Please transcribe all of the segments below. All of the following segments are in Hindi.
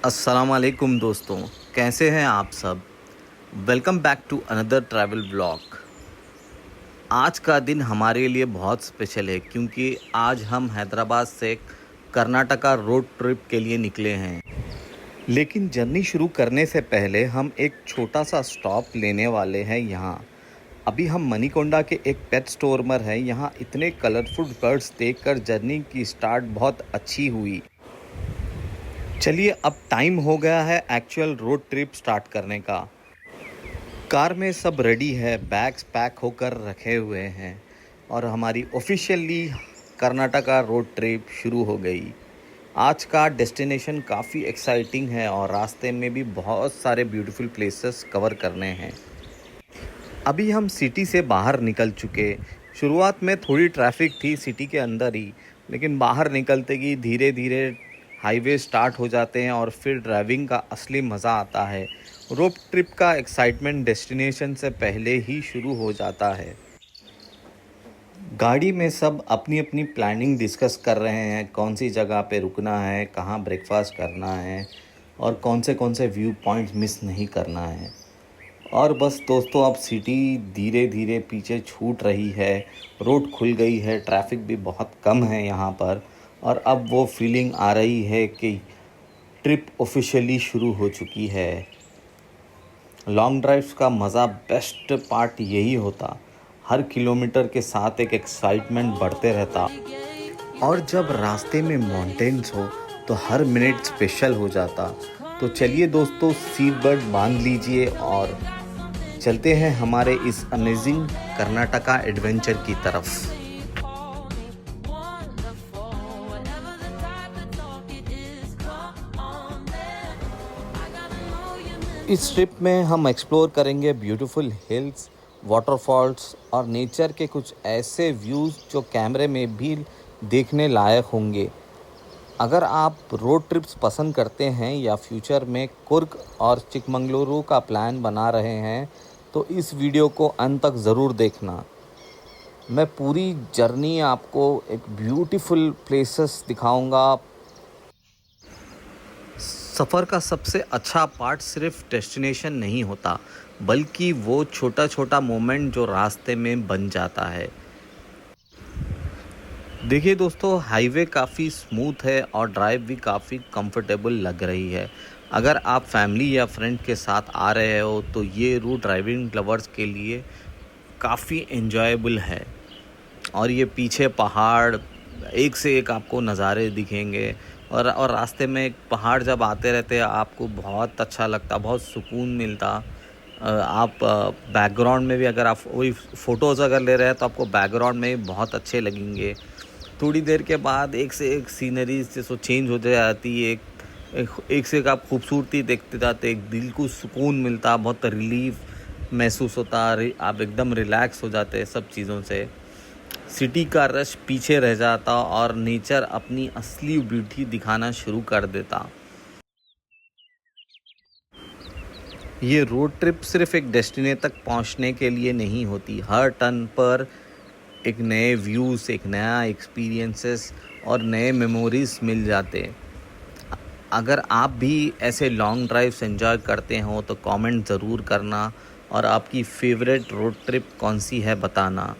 अस्सलाम वालेकुम दोस्तों, कैसे हैं आप सब। Welcome back to another travel blog. आज का दिन हमारे लिए बहुत स्पेशल है क्योंकि आज हम हैदराबाद से कर्नाटका रोड ट्रिप के लिए निकले हैं। लेकिन जर्नी शुरू करने से पहले हम एक छोटा सा स्टॉप लेने वाले हैं यहाँ। अभी हम मनीकोंडा के एक पेट स्टोर में हैं। यहाँ इतने कलरफुल बर्ड्स देखकर जर्नी की स्टार्ट बहुत अच्छी हुई। चलिए अब टाइम हो गया है एक्चुअल रोड ट्रिप स्टार्ट करने का। कार में सब रेडी है, बैग्स पैक होकर रखे हुए हैं और हमारी ऑफिशियली कर्नाटका रोड ट्रिप शुरू हो गई। आज का डेस्टिनेशन काफ़ी एक्साइटिंग है और रास्ते में भी बहुत सारे ब्यूटीफुल प्लेसेस कवर करने हैं। अभी हम सिटी से बाहर निकल चुके। शुरुआत में थोड़ी ट्रैफिक थी सिटी के अंदर ही, लेकिन बाहर निकलते ही धीरे धीरे हाईवे स्टार्ट हो जाते हैं और फिर ड्राइविंग का असली मज़ा आता है। रोड ट्रिप का एक्साइटमेंट डेस्टिनेशन से पहले ही शुरू हो जाता है। गाड़ी में सब अपनी अपनी प्लानिंग डिस्कस कर रहे हैं, कौन सी जगह पे रुकना है, कहाँ ब्रेकफास्ट करना है और कौन से व्यू पॉइंट्स मिस नहीं करना है। और बस दोस्तों, अब सिटी धीरे धीरे पीछे छूट रही है, रोड खुल गई है, ट्रैफिक भी बहुत कम है यहाँ पर और अब वो फीलिंग आ रही है कि ट्रिप ऑफिशियली शुरू हो चुकी है। लॉन्ग ड्राइव्स का मज़ा बेस्ट पार्ट यही होता, हर किलोमीटर के साथ एक एक्साइटमेंट बढ़ते रहता और जब रास्ते में माउंटेन्स हो तो हर मिनट स्पेशल हो जाता। तो चलिए दोस्तों, सीट बेल्ट बांध लीजिए और चलते हैं हमारे इस अमेजिंग कर्नाटका एडवेंचर की तरफ। इस ट्रिप में हम एक्सप्लोर करेंगे ब्यूटीफुल हिल्स, वाटरफॉल्स और नेचर के कुछ ऐसे व्यूज़ जो कैमरे में भी देखने लायक होंगे। अगर आप रोड ट्रिप्स पसंद करते हैं या फ्यूचर में कुर्ग और चिकमंगलुरु का प्लान बना रहे हैं तो इस वीडियो को अंत तक ज़रूर देखना। मैं पूरी जर्नी आपको एक ब्यूटीफुल प्लेसेस दिखाऊंगा। सफ़र का सबसे अच्छा पार्ट सिर्फ डेस्टिनेशन नहीं होता, बल्कि वो छोटा छोटा मोमेंट जो रास्ते में बन जाता है। देखिए दोस्तों, हाईवे काफ़ी स्मूथ है और ड्राइव भी काफ़ी कंफर्टेबल लग रही है। अगर आप फैमिली या फ्रेंड के साथ आ रहे हो तो ये रूट ड्राइविंग लवर्स के लिए काफ़ी एंजॉयबल है। और ये पीछे पहाड़, एक से एक आपको नज़ारे दिखेंगे और रास्ते में एक पहाड़ जब आते रहते हैं आपको बहुत अच्छा लगता, बहुत सुकून मिलता। आप बैकग्राउंड में भी अगर आप वही फ़ोटोज़ अगर ले रहे हैं तो आपको बैकग्राउंड में बहुत अच्छे लगेंगे। थोड़ी देर के बाद एक से एक सीनरी जैसे चेंज होते जाती है, एक से एक आप खूबसूरती देखते जाते, एक दिल को सुकून मिलता, बहुत रिलीफ महसूस होता, आप एकदम रिलैक्स हो जाते हैं सब चीज़ों से। सिटी का रश पीछे रह जाता और नेचर अपनी असली ब्यूटी दिखाना शुरू कर देता। ये रोड ट्रिप सिर्फ एक डेस्टिनेशन तक पहुंचने के लिए नहीं होती, हर टर्न पर एक नए व्यूज़, एक नया एक्सपीरियंसेस और नए मेमोरीज मिल जाते। अगर आप भी ऐसे लॉन्ग ड्राइव्स एंजॉय करते हो तो कमेंट ज़रूर करना और आपकी फेवरेट रोड ट्रिप कौन सी है बताना।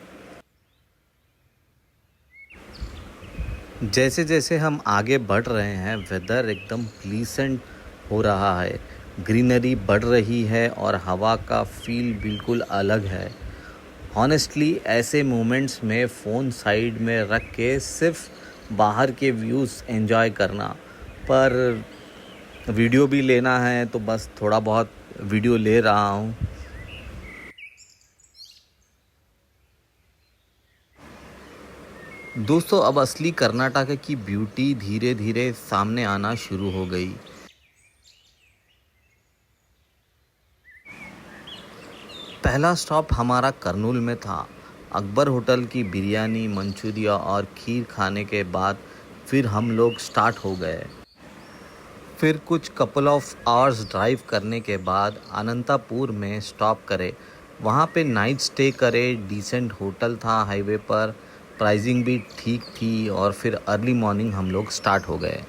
जैसे जैसे हम आगे बढ़ रहे हैं वेदर एकदम प्लीसेंट हो रहा है, ग्रीनरी बढ़ रही है और हवा का फील बिल्कुल अलग है। हॉनेस्टली ऐसे मोमेंट्स में फ़ोन साइड में रख के सिर्फ बाहर के व्यूज़ एंजॉय करना, पर वीडियो भी लेना है तो बस थोड़ा बहुत वीडियो ले रहा हूँ। दोस्तों, अब असली कर्नाटका की ब्यूटी धीरे धीरे सामने आना शुरू हो गई। पहला स्टॉप हमारा कर्नूल में था। अकबर होटल की बिरयानी, मंचूरिया और खीर खाने के बाद फिर हम लोग स्टार्ट हो गए। फिर कुछ कपल ऑफ आवर्स ड्राइव करने के बाद अनंतापुर में स्टॉप करे, वहाँ पे नाइट स्टे करे। डिसेंट होटल था हाईवे पर, प्राइसिंग भी ठीक थी और फिर अर्ली मॉर्निंग हम लोग स्टार्ट हो गए।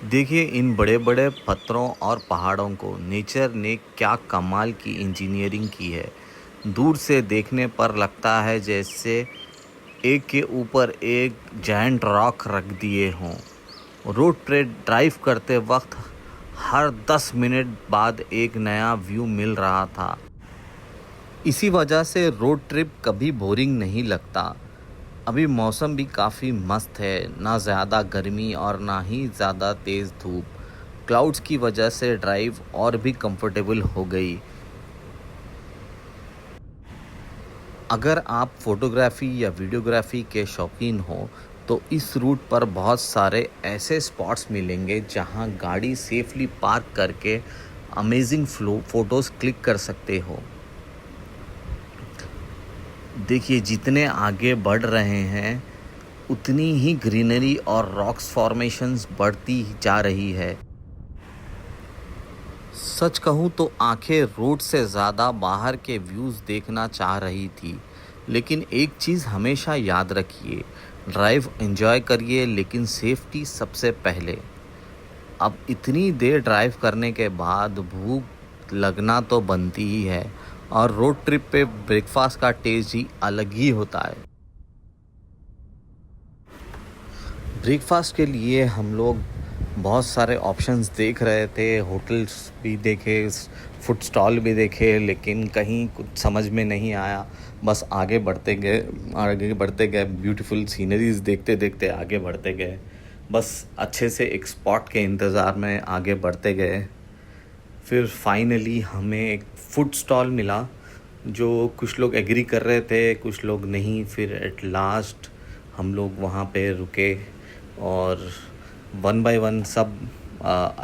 देखिए इन बड़े बड़े पत्थरों और पहाड़ों को नेचर ने क्या कमाल की इंजीनियरिंग की है। दूर से देखने पर लगता है जैसे एक के ऊपर एक जायंट रॉक रख दिए हों। रोड पे ड्राइव करते वक्त हर 10 मिनट बाद एक नया व्यू मिल रहा था। इसी वजह से रोड ट्रिप कभी बोरिंग नहीं लगता। अभी मौसम भी काफ़ी मस्त है, ना ज़्यादा गर्मी और ना ही ज़्यादा तेज़ धूप। क्लाउड्स की वजह से ड्राइव और भी कंफर्टेबल हो गई। अगर आप फोटोग्राफी या वीडियोग्राफी के शौकीन हो तो इस रूट पर बहुत सारे ऐसे स्पॉट्स मिलेंगे जहां गाड़ी सेफली पार्क करके अमेजिंग फ़ोटोज़ क्लिक कर सकते हो। देखिए जितने आगे बढ़ रहे हैं उतनी ही ग्रीनरी और रॉक्स फॉर्मेशंस बढ़ती जा रही है। सच कहूँ तो आंखें रोड से ज़्यादा बाहर के व्यूज़ देखना चाह रही थी। लेकिन एक चीज़ हमेशा याद रखिए, ड्राइव एंजॉय करिए लेकिन सेफ्टी सबसे पहले। अब इतनी देर ड्राइव करने के बाद भूख लगना तो बनती ही है और रोड ट्रिप पे ब्रेकफास्ट का टेस्ट ही अलग ही होता है। ब्रेकफास्ट के लिए हम लोग बहुत सारे ऑप्शंस देख रहे थे, होटल्स भी देखे, फूड स्टॉल भी देखे, लेकिन कहीं कुछ समझ में नहीं आया। बस आगे बढ़ते गए ब्यूटीफुल सीनरीज देखते देखते आगे बढ़ते गए। बस अच्छे से एक स्पॉट के इंतज़ार में आगे बढ़ते गए। फिर फाइनली हमें एक फूड स्टॉल मिला। जो कुछ लोग एग्री कर रहे थे, कुछ लोग नहीं। फिर एट लास्ट हम लोग वहाँ पे रुके और वन बाय वन सब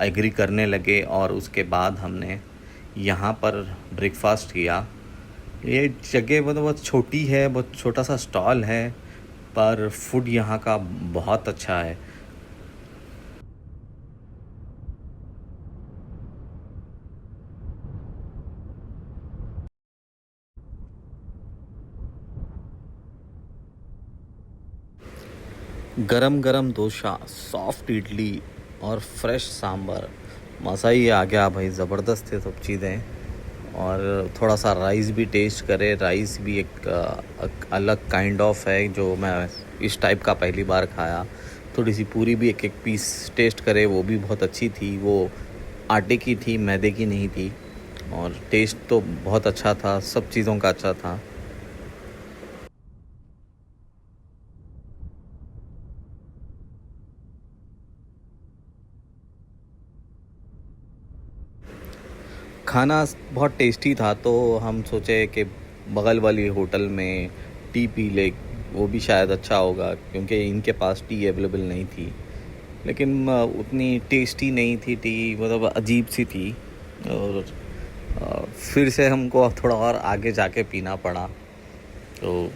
एग्री करने लगे और उसके बाद हमने यहाँ पर ब्रेकफास्ट किया। ये जगह बहुत छोटी है, बहुत छोटा सा स्टॉल है, पर फूड यहाँ का बहुत अच्छा है। गरम गरम डोसा, सॉफ्ट इडली और फ्रेश सांभर, मज़ा ही आ गया भाई। ज़बरदस्त थे सब चीज़ें। और थोड़ा सा राइस भी टेस्ट करे। राइस भी एक अलग काइंड ऑफ है जो मैं इस टाइप का पहली बार खाया। थोड़ी सी पूरी भी एक एक पीस टेस्ट करे, वो भी बहुत अच्छी थी। वो आटे की थी, मैदे की नहीं थी। और टेस्ट तो बहुत अच्छा था, सब चीज़ों का अच्छा था। खाना बहुत टेस्टी था तो हम सोचे कि बगल वाली होटल में टी पी ले, वो भी शायद अच्छा होगा क्योंकि इनके पास टी अवेलेबल नहीं थी। लेकिन उतनी टेस्टी नहीं थी टी, मतलब अजीब सी थी। और फिर से हमको थोड़ा और आगे जाके पीना पड़ा। तो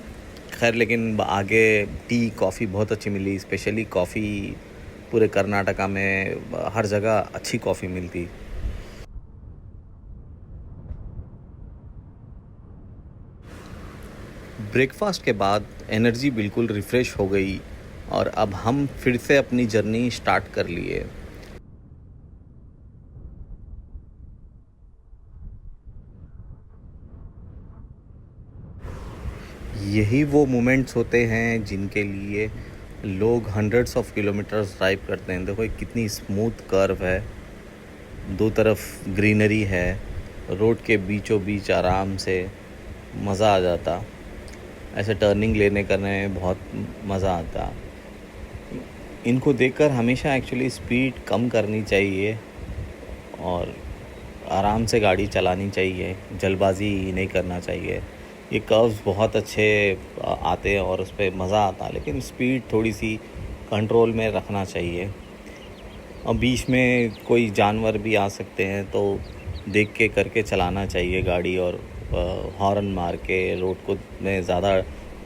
खैर, लेकिन आगे टी कॉफ़ी बहुत अच्छी मिली। स्पेशली कॉफ़ी पूरे कर्नाटका में हर जगह अच्छी कॉफ़ी मिलती। ब्रेकफास्ट के बाद एनर्जी बिल्कुल रिफ़्रेश हो गई और अब हम फिर से अपनी जर्नी स्टार्ट कर लिए। यही वो मोमेंट्स होते हैं जिनके लिए लोग हंड्रेड्स ऑफ किलोमीटर्स ड्राइव करते हैं। देखो ये कितनी स्मूथ कर्व है, दो तरफ ग्रीनरी है, रोड के बीचों बीच आराम से मज़ा आ जाता। ऐसे टर्निंग लेने करने में बहुत मज़ा आता। इनको देखकर हमेशा एक्चुअली स्पीड कम करनी चाहिए और आराम से गाड़ी चलानी चाहिए, जल्दबाज़ी नहीं करना चाहिए। ये कर्व्स बहुत अच्छे आते हैं और उस पर मज़ा आता है, लेकिन स्पीड थोड़ी सी कंट्रोल में रखना चाहिए। और बीच में कोई जानवर भी आ सकते हैं तो देख के करके चलाना चाहिए गाड़ी। और हॉर्न मार के रोड को में ज़्यादा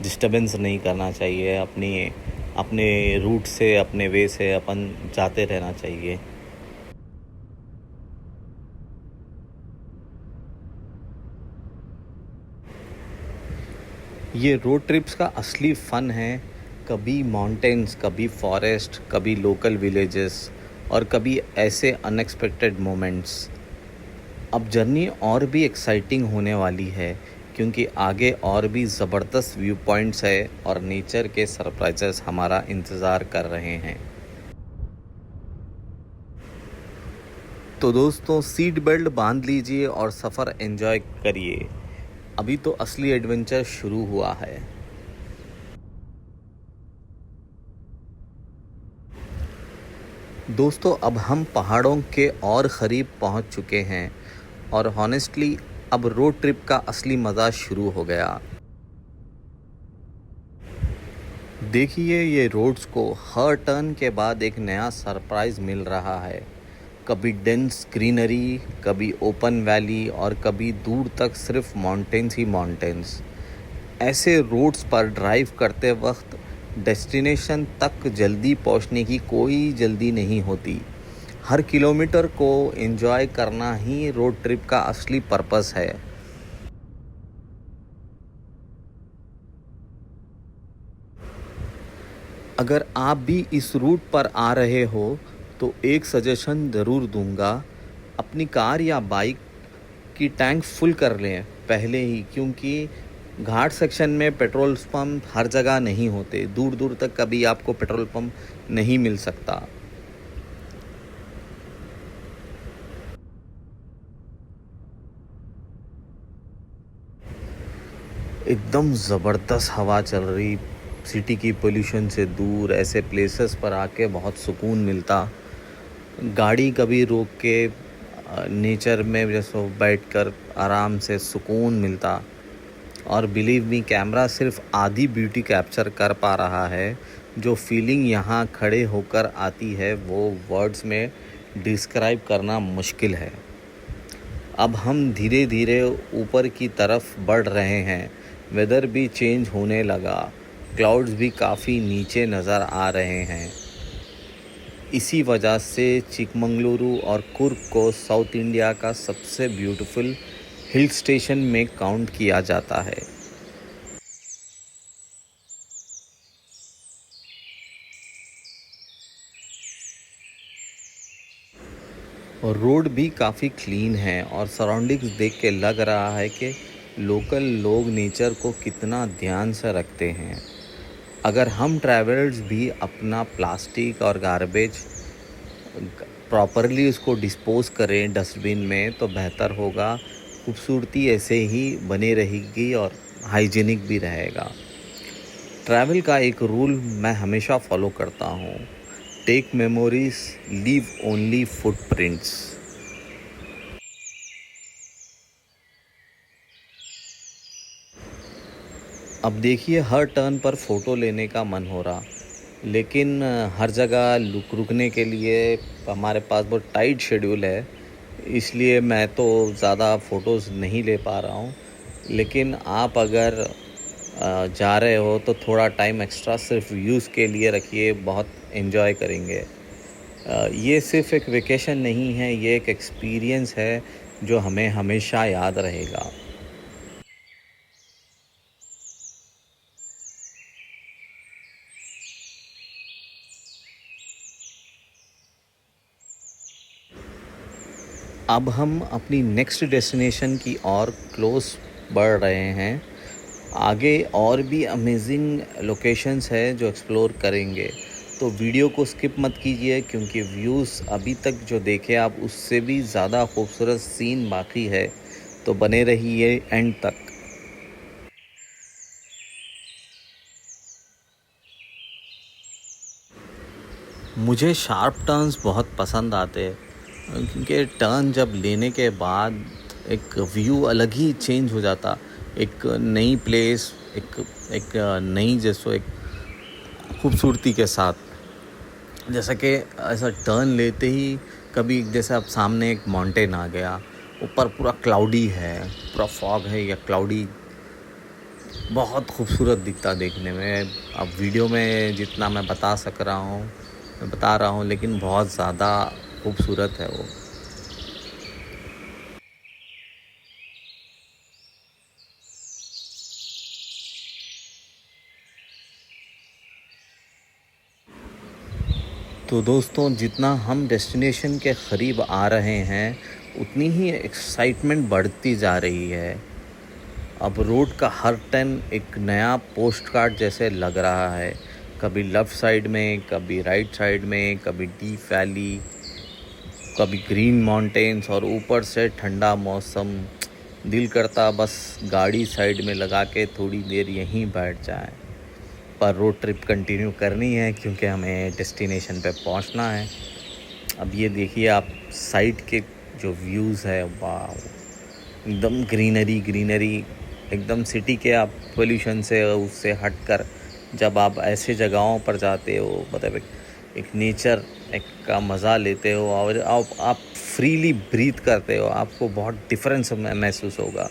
डिस्टरबेंस नहीं करना चाहिए। अपने रूट से, अपने वे से अपन जाते रहना चाहिए। ये रोड ट्रिप्स का असली फ़न है। कभी माउंटेन्स, कभी फॉरेस्ट, कभी लोकल विलेजेस और कभी ऐसे अनएक्सपेक्टेड मोमेंट्स। अब जर्नी और भी एक्साइटिंग होने वाली है क्योंकि आगे और भी ज़बरदस्त व्यू पॉइंट्स है और नेचर के सरप्राइजेस हमारा इंतज़ार कर रहे हैं। तो दोस्तों, सीट बेल्ट बांध लीजिए और सफ़र एंजॉय करिए। अभी तो असली एडवेंचर शुरू हुआ है। दोस्तों, अब हम पहाड़ों के और क़रीब पहुंच चुके हैं और हॉनेस्टली अब रोड ट्रिप का असली मज़ा शुरू हो गया। देखिए, ये रोड्स को हर टर्न के बाद एक नया सरप्राइज़ मिल रहा है। कभी डेंस ग्रीनरी, कभी ओपन वैली और कभी दूर तक सिर्फ माउंटेन्स ही माउंटेन्स। ऐसे रोड्स पर ड्राइव करते वक्त डेस्टिनेशन तक जल्दी पहुंचने की कोई जल्दी नहीं होती। हर किलोमीटर को एंजॉय करना ही रोड ट्रिप का असली पर्पस है। अगर आप भी इस रूट पर आ रहे हो तो एक सजेशन ज़रूर दूंगा, अपनी कार या बाइक की टैंक फुल कर लें पहले ही, क्योंकि घाट सेक्शन में पेट्रोल पंप हर जगह नहीं होते। दूर दूर तक कभी आपको पेट्रोल पंप नहीं मिल सकता। एकदम ज़बरदस्त हवा चल रही, सिटी की पोल्यूशन से दूर ऐसे प्लेसेस पर आके बहुत सुकून मिलता। गाड़ी कभी रोक के नेचर में जैसे बैठकर आराम से सुकून मिलता। और बिलीव मी, कैमरा सिर्फ आधी ब्यूटी कैप्चर कर पा रहा है। जो फीलिंग यहाँ खड़े होकर आती है वो वर्ड्स में डिस्क्राइब करना मुश्किल है। अब हम धीरे धीरे ऊपर की तरफ बढ़ रहे हैं। वेदर भी चेंज होने लगा, क्लाउड्स भी काफ़ी नीचे नज़र आ रहे हैं। इसी वजह से चिकमंगलुरु और कुर्ग को साउथ इंडिया का सबसे ब्यूटीफुल हिल स्टेशन में काउंट किया जाता है। और रोड भी काफ़ी क्लीन है और सराउंडिंग्स देख के लग रहा है कि लोकल लोग नेचर को कितना ध्यान से रखते हैं। अगर हम ट्रैवलर्स भी अपना प्लास्टिक और गार्बेज प्रॉपरली उसको डिस्पोज करें डस्टबिन में तो बेहतर होगा। खूबसूरती ऐसे ही बनी रहेगी और हाइजीनिक भी रहेगा। ट्रैवल का एक रूल मैं हमेशा फॉलो करता हूँ, take memories, leave only footprints. अब देखिए, हर टर्न पर फ़ोटो लेने का मन हो रहा, लेकिन हर जगह रुकने के लिए हमारे पास बहुत टाइट शेड्यूल है, इसलिए मैं तो ज़्यादा फ़ोटोज़ नहीं ले पा रहा हूँ। लेकिन आप अगर जा रहे हो तो थोड़ा टाइम एक्स्ट्रा सिर्फ व्यूज़ के लिए रखिए, बहुत एंजॉय करेंगे। ये सिर्फ एक वेकेशन नहीं है, ये एक एक्सपीरियंस है जो हमें हमेशा याद रहेगा। अब हम अपनी नेक्स्ट डेस्टिनेशन की और क्लोज बढ़ रहे हैं। आगे और भी अमेजिंग लोकेशंस है जो एक्सप्लोर करेंगे, तो वीडियो को स्किप मत कीजिए क्योंकि व्यूज़ अभी तक जो देखे आप उससे भी ज़्यादा खूबसूरत सीन बाकी है। तो बने रहिए एंड तक। मुझे शार्प टर्न्स बहुत पसंद आते हैं क्योंकि टर्न जब लेने के बाद एक व्यू अलग ही चेंज हो जाता। एक नई प्लेस, एक नई जैसो एक खूबसूरती के साथ। जैसा कि ऐसा टर्न लेते ही कभी जैसे अब सामने एक माउंटेन आ गया, ऊपर पूरा क्लाउडी है, पूरा फॉग है या क्लाउडी, बहुत खूबसूरत दिखता देखने में। अब वीडियो में जितना मैं बता सक रहा हूँ मैं बता रहा हूँ, लेकिन बहुत ज़्यादा खूबसूरत है वो। तो दोस्तों, जितना हम डेस्टिनेशन के करीब आ रहे हैं उतनी ही एक्साइटमेंट बढ़ती जा रही है। अब रोड का हर टर्न एक नया पोस्ट कार्ड जैसे लग रहा है। कभी लेफ़्ट साइड में, कभी राइट साइड में, कभी डीप वैली, कभी ग्रीन माउंटेन्स और ऊपर से ठंडा मौसम। दिल करता बस गाड़ी साइड में लगा के थोड़ी देर यहीं बैठ जाए। पर रोड ट्रिप कंटिन्यू करनी है क्योंकि हमें डेस्टिनेशन पे पहुंचना है। अब ये देखिए आप, साइड के जो व्यूज़ है, वाह, एकदम ग्रीनरी ग्रीनरी, एकदम सिटी के आप पोल्यूशन से उससे हटकर जब आप ऐसे जगहों पर जाते हो, मतलब एक नेचर एक का मज़ा लेते हो और आप फ्रीली ब्रीथ करते हो, आपको बहुत डिफरेंस महसूस होगा।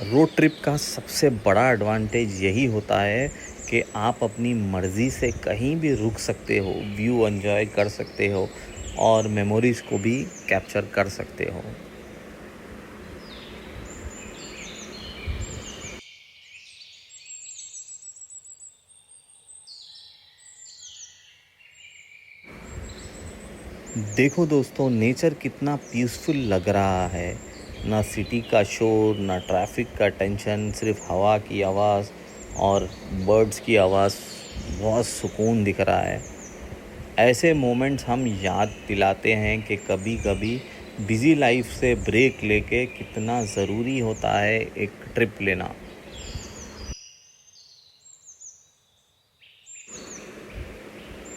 रोड ट्रिप का सबसे बड़ा एडवांटेज यही होता है कि आप अपनी मर्ज़ी से कहीं भी रुक सकते हो, व्यू एंजॉय कर सकते हो और मेमोरीज़ को भी कैप्चर कर सकते हो। देखो दोस्तों, नेचर कितना पीसफुल लग रहा है। ना सिटी का शोर, ना ट्रैफिक का टेंशन, सिर्फ हवा की आवाज़ और बर्ड्स की आवाज़। बहुत सुकून दिख रहा है। ऐसे मोमेंट्स हम याद दिलाते हैं कि कभी कभी बिज़ी लाइफ से ब्रेक लेके कितना ज़रूरी होता है एक ट्रिप लेना।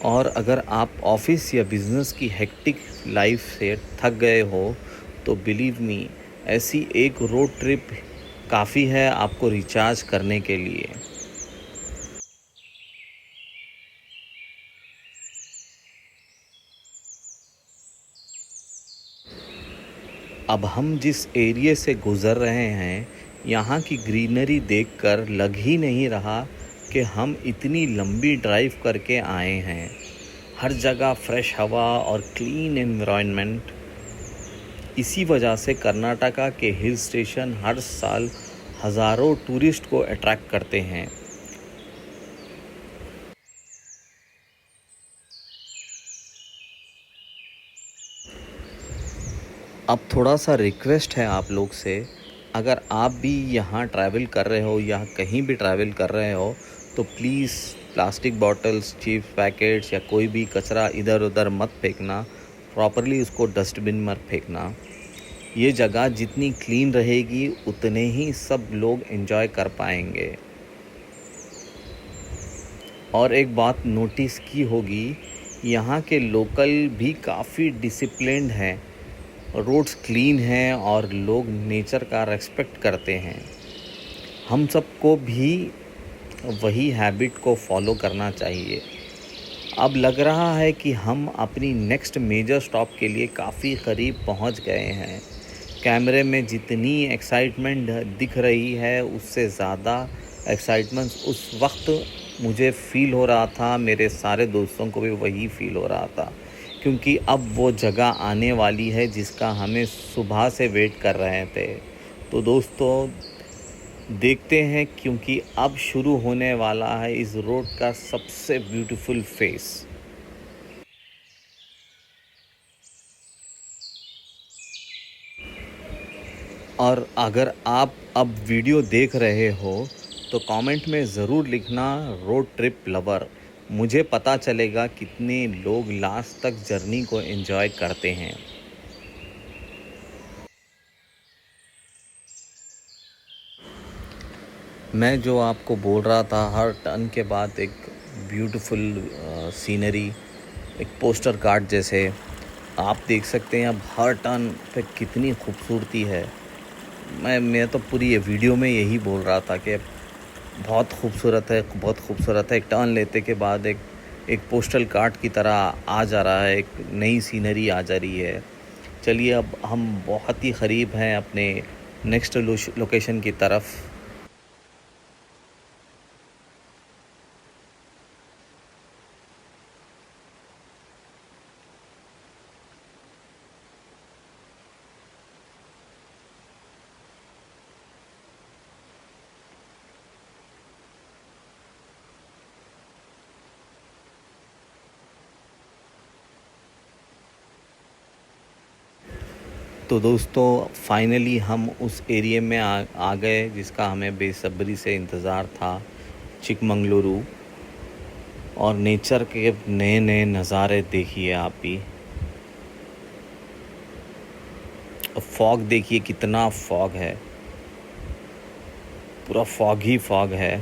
और अगर आप ऑफिस या बिज़नेस की हेक्टिक लाइफ से थक गए हो तो बिलीव मी, ऐसी एक रोड ट्रिप काफ़ी है आपको रिचार्ज करने के लिए। अब हम जिस एरिया से गुज़र रहे हैं, यहाँ की ग्रीनरी देखकर लग ही नहीं रहा कि हम इतनी लंबी ड्राइव करके आए हैं। हर जगह फ्रेश हवा और क्लीन एनवायरनमेंट। इसी वजह से कर्नाटका के हिल स्टेशन हर साल हज़ारों टूरिस्ट को अट्रैक्ट करते हैं। अब थोड़ा सा रिक्वेस्ट है आप लोग से, अगर आप भी यहाँ ट्रैवल कर रहे हो या कहीं भी ट्रैवल कर रहे हो तो please plastic bottles, chips packets या कोई भी कचरा इधर उधर मत फेंकना। प्रॉपरली उसको डस्टबिन में फेंकना। ये जगह जितनी क्लीन रहेगी उतने ही सब लोग एंजॉय कर पाएंगे। और एक बात नोटिस की होगी, यहाँ के लोकल भी काफ़ी डिसिप्लिन्ड हैं। रोड्स क्लीन हैं और लोग नेचर का रेस्पेक्ट करते हैं। हम सबको भी वही हैबिट को फॉलो करना चाहिए। अब लग रहा है कि हम अपनी नेक्स्ट मेजर स्टॉप के लिए काफ़ी करीब पहुंच गए हैं। कैमरे में जितनी एक्साइटमेंट दिख रही है उससे ज़्यादा एक्साइटमेंट उस वक्त मुझे फ़ील हो रहा था, मेरे सारे दोस्तों को भी वही फ़ील हो रहा था, क्योंकि अब वो जगह आने वाली है जिसका हमें सुबह से वेट कर रहे थे। तो दोस्तों, देखते हैं, क्योंकि अब शुरू होने वाला है इस रोड का सबसे ब्यूटीफुल फेस। और अगर आप अब वीडियो देख रहे हो तो कमेंट में ज़रूर लिखना रोड ट्रिप लवर। मुझे पता चलेगा कितने लोग लास्ट तक जर्नी को एंजॉय करते हैं। मैं जो आपको बोल रहा था, हर टर्न के बाद एक ब्यूटीफुल सीनरी, एक पोस्टर कार्ड जैसे आप देख सकते हैं। अब हर टर्न पे कितनी खूबसूरती है। मैं तो पूरी ये वीडियो में यही बोल रहा था कि बहुत खूबसूरत है, बहुत खूबसूरत है। एक टर्न लेते के बाद एक पोस्टल कार्ड की तरह आ जा रहा है, एक नई सीनरी आ जा रही है। चलिए, अब हम बहुत ही क़रीब हैं अपने नेक्स्ट लोकेशन की तरफ। तो दोस्तों फाइनली हम उस एरिया में आ गए जिसका हमें बेसब्री से इंतज़ार था, चिकमंगलुरु। और नेचर के नए नए नज़ारे देखिए आप भी। फॉग देखिए, कितना फॉग है, पूरा फॉग ही फॉग है।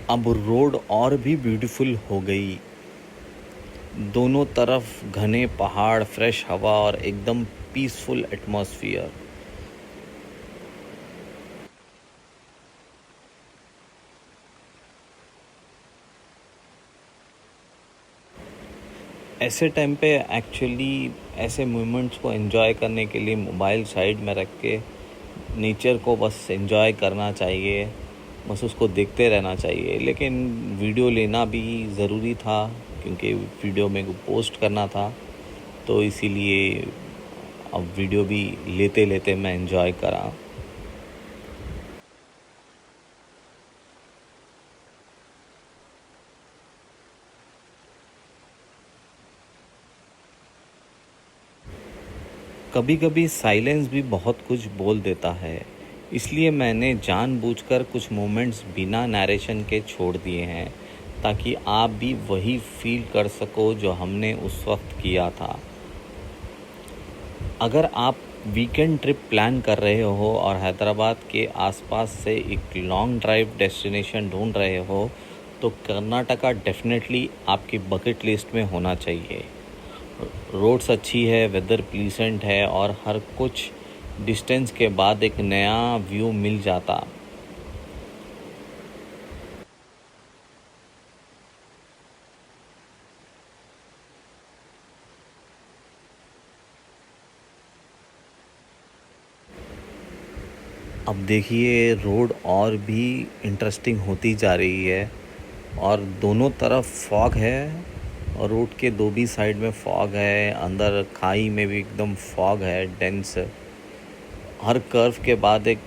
अब रोड और भी ब्यूटीफुल हो गई, दोनों तरफ घने पहाड़, फ्रेश हवा और एकदम पीसफुल एटमॉस्फियर। ऐसे टाइम पे एक्चुअली ऐसे मोमेंट्स को एंजॉय करने के लिए मोबाइल साइड में रख के नेचर को बस एंजॉय करना चाहिए, बस उसको देखते रहना चाहिए। लेकिन वीडियो लेना भी ज़रूरी था क्योंकि वीडियो में को पोस्ट करना था, तो इसीलिए अब वीडियो भी लेते लेते मैं एंजॉय करा। कभी कभी साइलेंस भी बहुत कुछ बोल देता है, इसलिए मैंने जानबूझकर कुछ मोमेंट्स बिना नरेशन के छोड़ दिए हैं, ताकि आप भी वही फील कर सको जो हमने उस वक्त किया था। अगर आप वीकेंड ट्रिप प्लान कर रहे हो और हैदराबाद के आसपास से एक लॉन्ग ड्राइव डेस्टिनेशन ढूंढ रहे हो, तो कर्नाटका डेफिनेटली आपकी बकेट लिस्ट में होना चाहिए। रोड्स अच्छी है, वेदर प्लीसेंट है और हर कुछ डिस्टेंस के बाद एक नया व्यू मिल जाता। अब देखिए रोड और भी इंटरेस्टिंग होती जा रही है और दोनों तरफ फॉग है और रोड के दो भी साइड में फॉग है, अंदर खाई में भी एकदम फॉग है डेंस। हर कर्व के बाद एक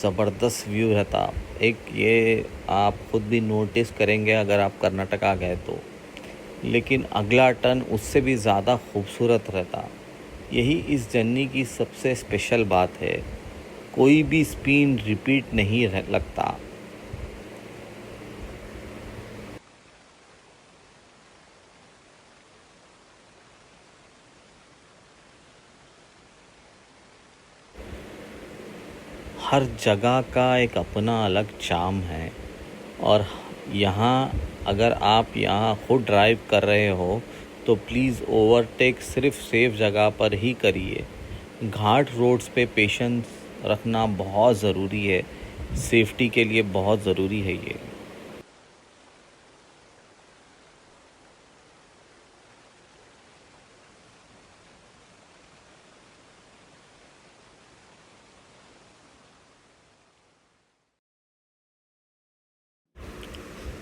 ज़बरदस्त व्यू रहता। एक ये आप खुद भी नोटिस करेंगे अगर आप कर्नाटका गए तो। लेकिन अगला टर्न उससे भी ज़्यादा खूबसूरत रहता। यही इस जर्नी की सबसे स्पेशल बात है, कोई भी स्पिन रिपीट नहीं लगता। हर जगह का एक अपना अलग चार्म है और यहाँ अगर आप यहाँ खुद ड्राइव कर रहे हो तो प्लीज़ ओवरटेक सिर्फ सेफ जगह पर ही करिए। घाट रोड्स पे पेशेंस रखना बहुत ज़रूरी है, सेफ्टी के लिए बहुत ज़रूरी है ये।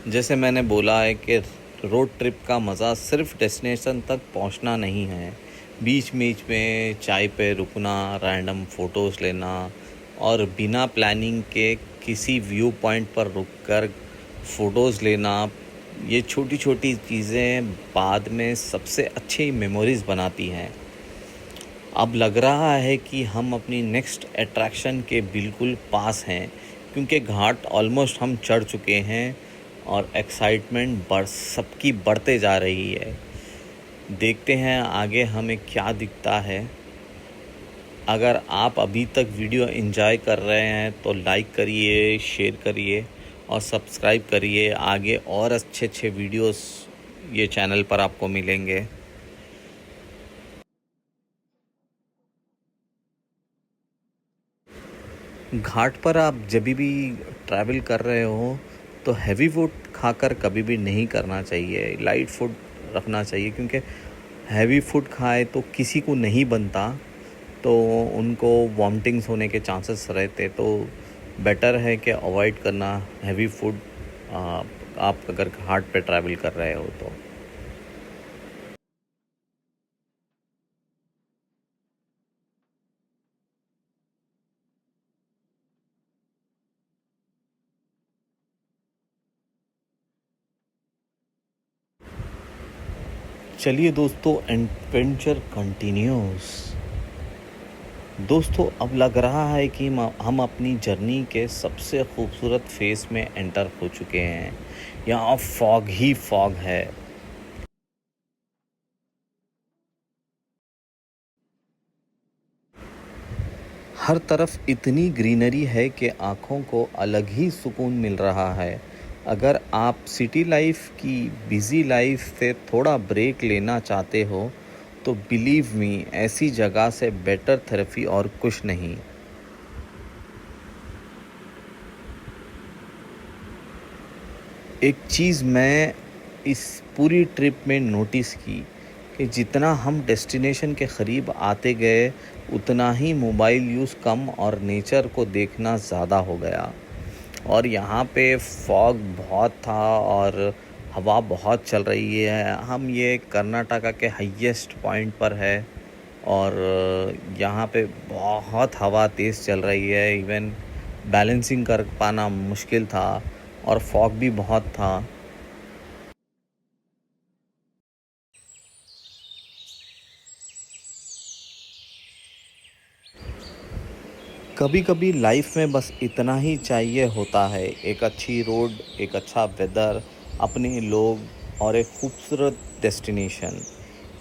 जैसे मैंने बोला है कि रोड ट्रिप का मज़ा सिर्फ डेस्टिनेशन तक पहुंचना नहीं है, बीच बीच में चाय पे रुकना, रैंडम फ़ोटोज़ लेना और बिना प्लानिंग के किसी व्यू पॉइंट पर रुककर फ़ोटोज़ लेना, ये छोटी छोटी चीज़ें बाद में सबसे अच्छी मेमोरीज़ बनाती हैं। अब लग रहा है कि हम अपनी नेक्स्ट अट्रैक्शन के बिल्कुल पास हैं, क्योंकि घाट ऑलमोस्ट हम चढ़ चुके हैं और एक्साइटमेंट सबकी बढ़ते जा रही है। देखते हैं आगे हमें क्या दिखता है। अगर आप अभी तक वीडियो एंजॉय कर रहे हैं तो लाइक करिए, शेयर करिए और सब्सक्राइब करिए। आगे और अच्छे अच्छे वीडियोस ये चैनल पर आपको मिलेंगे। घाट पर आप जब भी ट्रैवल कर रहे हो तो हैवी फूड खाकर कभी भी नहीं करना चाहिए, लाइट फूड रखना चाहिए, क्योंकि हैवी फूड खाए तो किसी को नहीं बनता, तो उनको वॉमिटिंग्स होने के चांसेस रहते। तो बेटर है कि अवॉइड करना हैवी फूड, आप अगर घाट पे ट्रैवल कर रहे हो तो। चलिए दोस्तों, एडवेंचर कंटिन्यूस। दोस्तों, अब लग रहा है कि हम अपनी जर्नी के सबसे खूबसूरत फेस में एंटर हो चुके हैं। यहाँ फॉग ही फॉग है। हर तरफ इतनी ग्रीनरी है कि आँखों को अलग ही सुकून मिल रहा है। अगर आप सिटी लाइफ की बिज़ी लाइफ से थोड़ा ब्रेक लेना चाहते हो, तो बिलीव मी, ऐसी जगह से बेटर थेरेपी और कुछ नहीं। एक चीज़ मैं इस पूरी ट्रिप में नोटिस की कि जितना हम डेस्टिनेशन के करीब आते गए, उतना ही मोबाइल यूज़ कम और नेचर को देखना ज़्यादा हो गया। और यहाँ पे फॉग बहुत था और हवा बहुत चल रही है। हम ये कर्नाटका के हाईएस्ट पॉइंट पर है और यहाँ पे बहुत हवा तेज़ चल रही है। इवन बैलेंसिंग कर पाना मुश्किल था और फॉग भी बहुत था। कभी कभी लाइफ में बस इतना ही चाहिए होता है, एक अच्छी रोड, एक अच्छा वेदर, अपने लोग और एक खूबसूरत डेस्टिनेशन।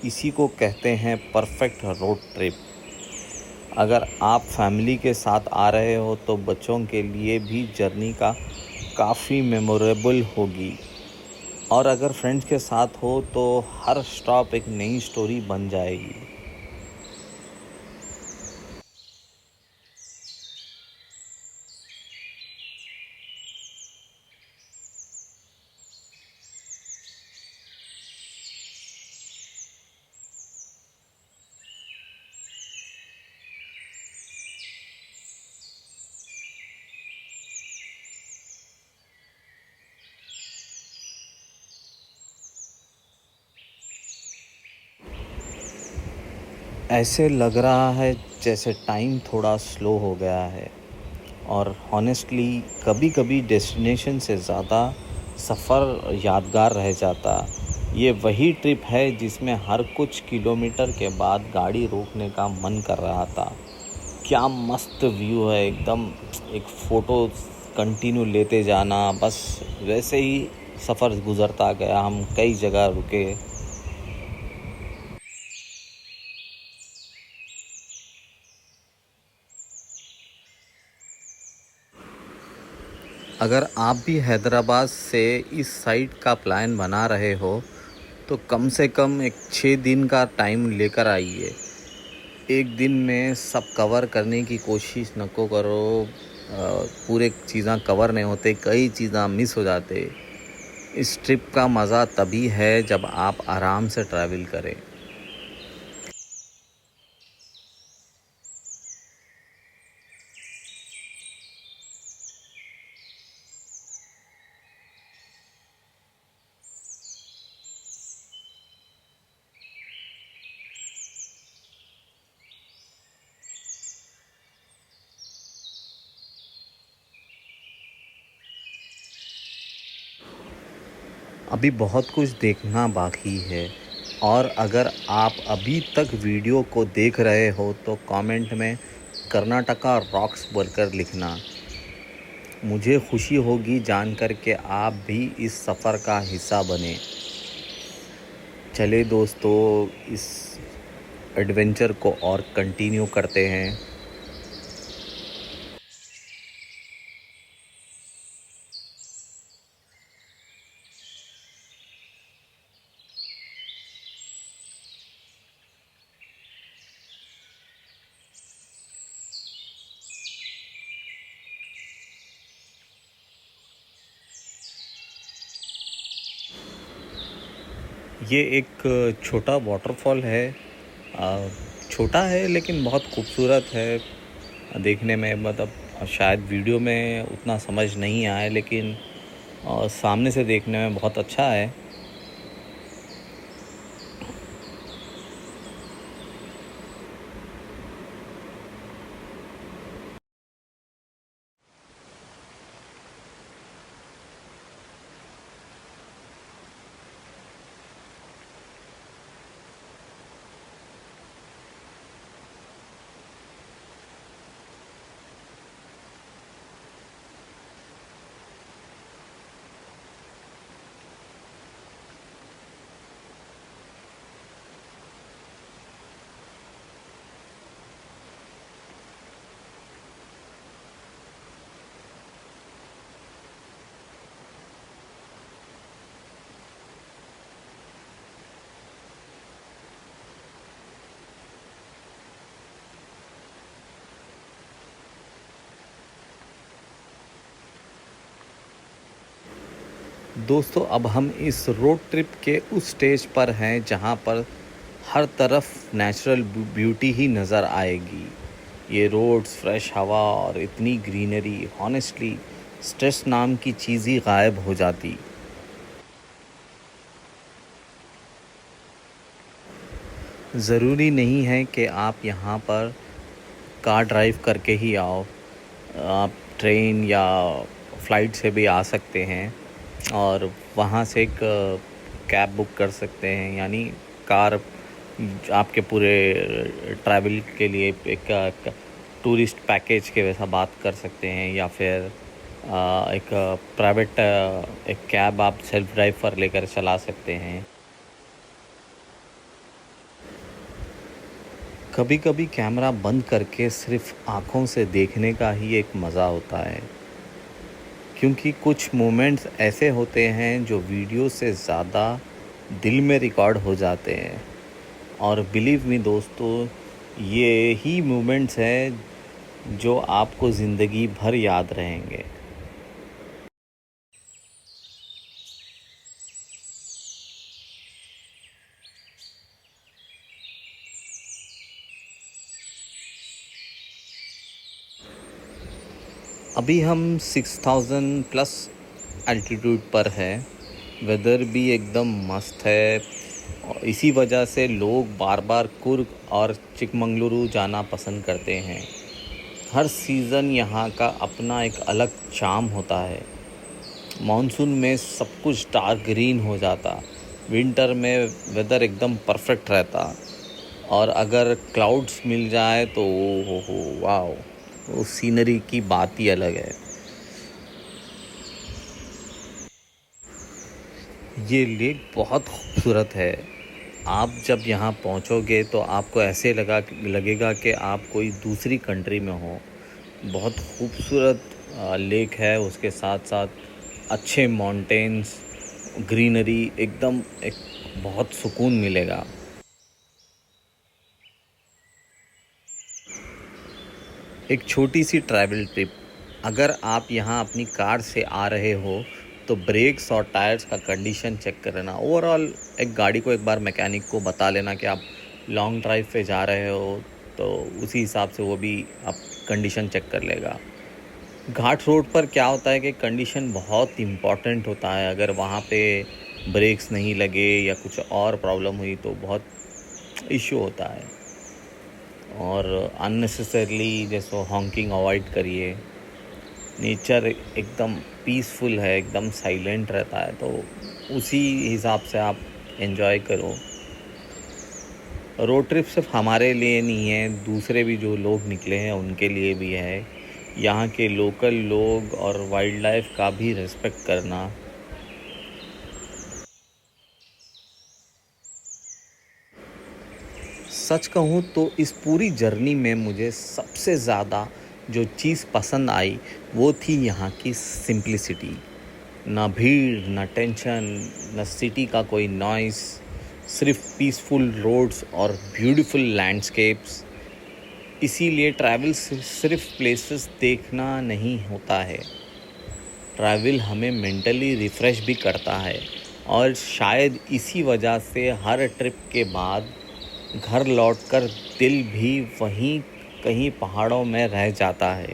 इसी को कहते हैं परफेक्ट रोड ट्रिप। अगर आप फैमिली के साथ आ रहे हो तो बच्चों के लिए भी जर्नी का काफ़ी मेमोरेबल होगी, और अगर फ्रेंड्स के साथ हो तो हर स्टॉप एक नई स्टोरी बन जाएगी। ऐसे लग रहा है जैसे टाइम थोड़ा स्लो हो गया है, और हॉनेस्टली कभी कभी डेस्टिनेशन से ज़्यादा सफ़र यादगार रह जाता। ये वही ट्रिप है जिसमें हर कुछ किलोमीटर के बाद गाड़ी रोकने का मन कर रहा था। क्या मस्त व्यू है एकदम। एक फ़ोटो कंटिन्यू लेते जाना, बस वैसे ही सफ़र गुज़रता गया। हम कई जगह रुके। अगर आप भी हैदराबाद से इस साइड का प्लान बना रहे हो, तो कम से कम एक 6 दिन का टाइम लेकर आइए। एक दिन में सब कवर करने की कोशिश नको करो। पूरे चीज़ें कवर नहीं होते, कई चीज़ें मिस हो जाते। इस ट्रिप का मज़ा तभी है जब आप आराम से ट्रैवल करें। अभी बहुत कुछ देखना बाकी है, और अगर आप अभी तक वीडियो को देख रहे हो तो कमेंट में कर्नाटका रॉक्स बोलकर लिखना। मुझे खुशी होगी जानकर के आप भी इस सफ़र का हिस्सा बने। चले दोस्तों, इस एडवेंचर को और कंटिन्यू करते हैं। ये एक छोटा वाटरफॉल है। छोटा है लेकिन बहुत खूबसूरत है देखने में। मतलब शायद वीडियो में उतना समझ नहीं आए, लेकिन सामने से देखने में बहुत अच्छा है। दोस्तों अब हम इस रोड ट्रिप के उस स्टेज पर हैं जहाँ पर हर तरफ नेचुरल ब्यूटी ही नज़र आएगी। ये रोड्स, फ्रेश हवा और इतनी ग्रीनरी, हॉनेस्टली स्ट्रेस नाम की चीज़ ही गायब हो जाती। ज़रूरी नहीं है कि आप यहाँ पर कार ड्राइव करके ही आओ, आप ट्रेन या फ्लाइट से भी आ सकते हैं और वहाँ से एक कैब बुक कर सकते हैं, यानी कार आपके पूरे ट्रैवल के लिए एक टूरिस्ट पैकेज के वैसा बात कर सकते हैं, या फिर एक प्राइवेट एक कैब आप सेल्फ ड्राइव पर लेकर चला सकते हैं। कभी कभी कैमरा बंद करके सिर्फ आँखों से देखने का ही एक मज़ा होता है, क्योंकि कुछ मोमेंट्स ऐसे होते हैं जो वीडियो से ज़्यादा दिल में रिकॉर्ड हो जाते हैं। और बिलीव मी दोस्तों, ये ही मोमेंट्स हैं जो आपको ज़िंदगी भर याद रहेंगे। अभी हम 6000 प्लस एल्टीट्यूड पर है। वेदर भी एकदम मस्त है और इसी वजह से लोग बार बार कुर्ग और चिकमंगलुरु जाना पसंद करते हैं। हर सीज़न यहाँ का अपना एक अलग चार्म होता है। मानसून में सब कुछ डार्क ग्रीन हो जाता, विंटर में वेदर एकदम परफेक्ट रहता, और अगर क्लाउड्स मिल जाए तो हो वाओ, वो सीनरी की बात ही अलग है। ये लेक बहुत खूबसूरत है। आप जब यहाँ पहुँचोगे तो आपको ऐसे लगेगा कि आप कोई दूसरी कंट्री में हो। बहुत खूबसूरत लेक है, उसके साथ साथ अच्छे माउंटेन्स, ग्रीनरी, एकदम एक बहुत सुकून मिलेगा। एक छोटी सी ट्रैवल ट्रिप, अगर आप यहाँ अपनी कार से आ रहे हो तो ब्रेक्स और टायर्स का कंडीशन चेक कर लेना। ओवरऑल एक गाड़ी को एक बार मैकेनिक को बता लेना कि आप लॉन्ग ड्राइव पे जा रहे हो, तो उसी हिसाब से वो भी आप कंडीशन चेक कर लेगा। घाट रोड पर क्या होता है कि कंडीशन बहुत इम्पॉर्टेंट होता है। अगर वहाँ पे ब्रेक्स नहीं लगे या कुछ और प्रॉब्लम हुई तो बहुत इश्यू होता है। और अननेसेसरली जैसे हॉकिंग अवॉइड करिए। नेचर एकदम पीसफुल है, एकदम साइलेंट रहता है, तो उसी हिसाब से आप एंजॉय करो। रोड ट्रिप सिर्फ हमारे लिए नहीं है, दूसरे भी जो लोग निकले हैं उनके लिए भी है। यहाँ के लोकल लोग और वाइल्ड लाइफ का भी रिस्पेक्ट करना। सच कहूँ तो इस पूरी जर्नी में मुझे सबसे ज़्यादा जो चीज़ पसंद आई वो थी यहाँ की सिंप्लिसिटी। ना भीड़, ना टेंशन, ना सिटी का कोई नॉइस, सिर्फ पीसफुल रोड्स और ब्यूटीफुल लैंडस्केप्स। इसीलिए ट्रैवल सिर्फ प्लेसेस देखना नहीं होता है, ट्रैवल हमें मेंटली रिफ़्रेश भी करता है। और शायद इसी वजह से हर ट्रिप के बाद घर लौटकर दिल भी वहीं कहीं पहाड़ों में रह जाता है।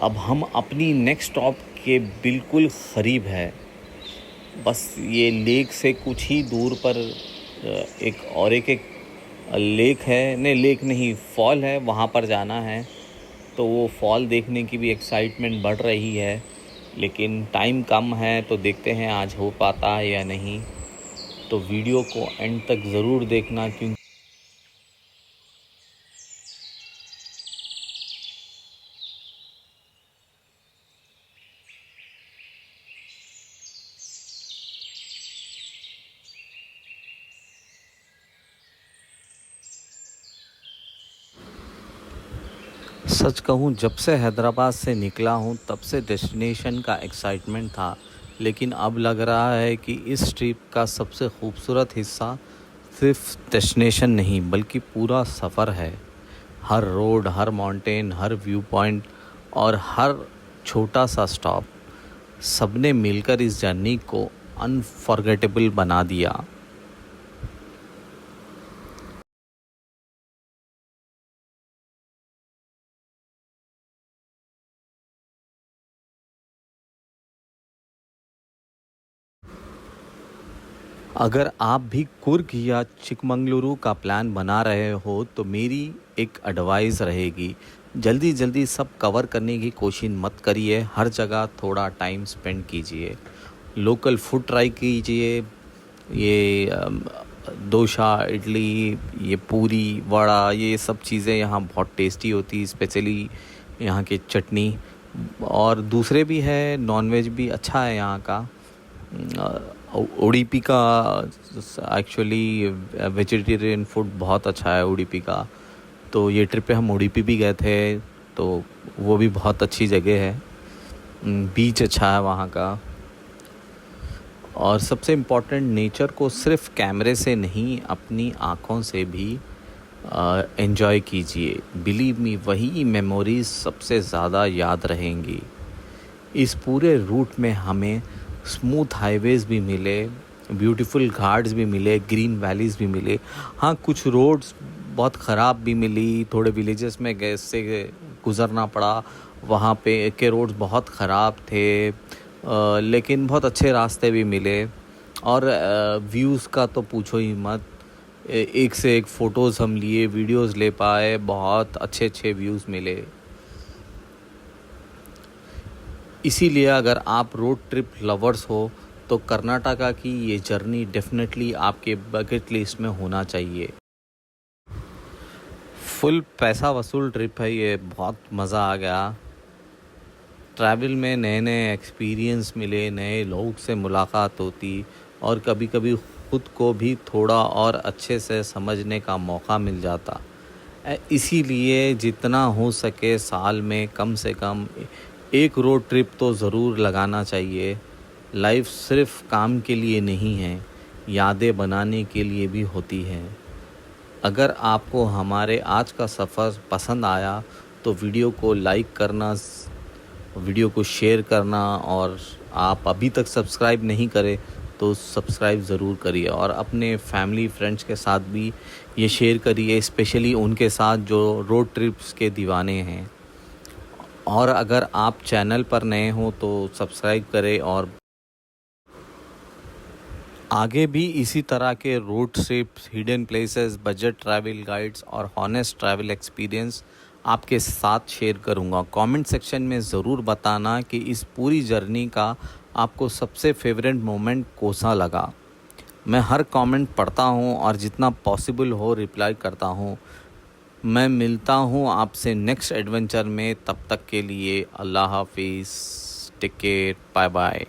अब हम अपनी नेक्स्ट स्टॉप के बिल्कुल करीब है। बस ये लेक से कुछ ही दूर पर एक लेक है, नहीं लेक नहीं, फॉल है, वहाँ पर जाना है। तो वो फॉल देखने की भी एक्साइटमेंट बढ़ रही है, लेकिन टाइम कम है, तो देखते हैं आज हो पाता है या नहीं। तो वीडियो को एंड तक ज़रूर देखना, क्योंकि सच कहूँ जब से हैदराबाद से निकला हूँ तब से डेस्टिनेशन का एक्साइटमेंट था, लेकिन अब लग रहा है कि इस ट्रिप का सबसे खूबसूरत हिस्सा सिर्फ डेस्टिनेशन नहीं बल्कि पूरा सफ़र है। हर रोड, हर माउंटेन, हर व्यू पॉइंट और हर छोटा सा स्टॉप सबने मिलकर इस जर्नी को अनफॉरगेटेबल बना दिया। अगर आप भी कुर्ग या चिकमंगलुरु का प्लान बना रहे हो तो मेरी एक एडवाइस रहेगी, जल्दी जल्दी सब कवर करने की कोशिश मत करिए। हर जगह थोड़ा टाइम स्पेंड कीजिए, लोकल फूड ट्राई कीजिए। ये डोसा, इडली, ये पूरी, वड़ा, ये सब चीज़ें यहाँ बहुत टेस्टी होती, स्पेशली यहाँ की चटनी। और दूसरे भी है, नॉनवेज भी अच्छा है यहाँ का। उडुपी का एक्चुअली वेजिटेरियन फूड बहुत अच्छा है उडुपी का। तो ये ट्रिप पे हम उडुपी भी गए थे, तो वो भी बहुत अच्छी जगह है। बीच अच्छा है वहाँ का। और सबसे इम्पोर्टेंट, नेचर को सिर्फ कैमरे से नहीं, अपनी आँखों से भी एंजॉय कीजिए। बिलीव मी, वही मेमोरीज सबसे ज़्यादा याद रहेंगी। इस पूरे रूट में हमें स्मूथ हाईवेज़ भी मिले, ब्यूटीफुल घाट्स भी मिले, ग्रीन वैलीज़ भी मिले। हाँ, कुछ रोड्स बहुत ख़राब भी मिली, थोड़े विलेजेस में गैस से गुज़रना पड़ा, वहाँ पे के रोड्स बहुत ख़राब थे। लेकिन बहुत अच्छे रास्ते भी मिले। और व्यूज़ का तो पूछो ही मत, एक से एक फ़ोटोज़ हम लिए, वीडियोज़ ले पाए, बहुत अच्छे अच्छे व्यूज़ मिले। इसीलिए अगर आप रोड ट्रिप लवर्स हो तो कर्नाटका की ये जर्नी डेफिनेटली आपके बकेट लिस्ट में होना चाहिए। फुल पैसा वसूल ट्रिप है ये, बहुत मज़ा आ गया। ट्रैवल में नए नए एक्सपीरियंस मिले, नए लोग से मुलाकात होती, और कभी कभी ख़ुद को भी थोड़ा और अच्छे से समझने का मौका मिल जाता। इसीलिए जितना हो सके साल में कम से कम एक रोड ट्रिप तो ज़रूर लगाना चाहिए। लाइफ सिर्फ काम के लिए नहीं है, यादें बनाने के लिए भी होती है। अगर आपको हमारे आज का सफ़र पसंद आया तो वीडियो को लाइक करना, वीडियो को शेयर करना, और आप अभी तक सब्सक्राइब नहीं करें तो सब्सक्राइब ज़रूर करिए। और अपने फैमिली फ्रेंड्स के साथ भी ये शेयर करिए, स्पेशली उनके साथ जो रोड ट्रिप्स के दीवाने हैं। और अगर आप चैनल पर नए हो तो सब्सक्राइब करें। और आगे भी इसी तरह के road trips, hidden places, budget travel guides और हॉनेस्ट ट्रैवल एक्सपीरियंस आपके साथ शेयर करूंगा। कमेंट सेक्शन में ज़रूर बताना कि इस पूरी जर्नी का आपको सबसे फेवरेट मोमेंट कौन सा लगा। मैं हर कमेंट पढ़ता हूं और जितना पॉसिबल हो रिप्लाई करता हूं। मैं मिलता हूं आपसे नेक्स्ट एडवेंचर में, तब तक के लिए अल्लाह हाफिज़, टेक केयर, बाय बाय।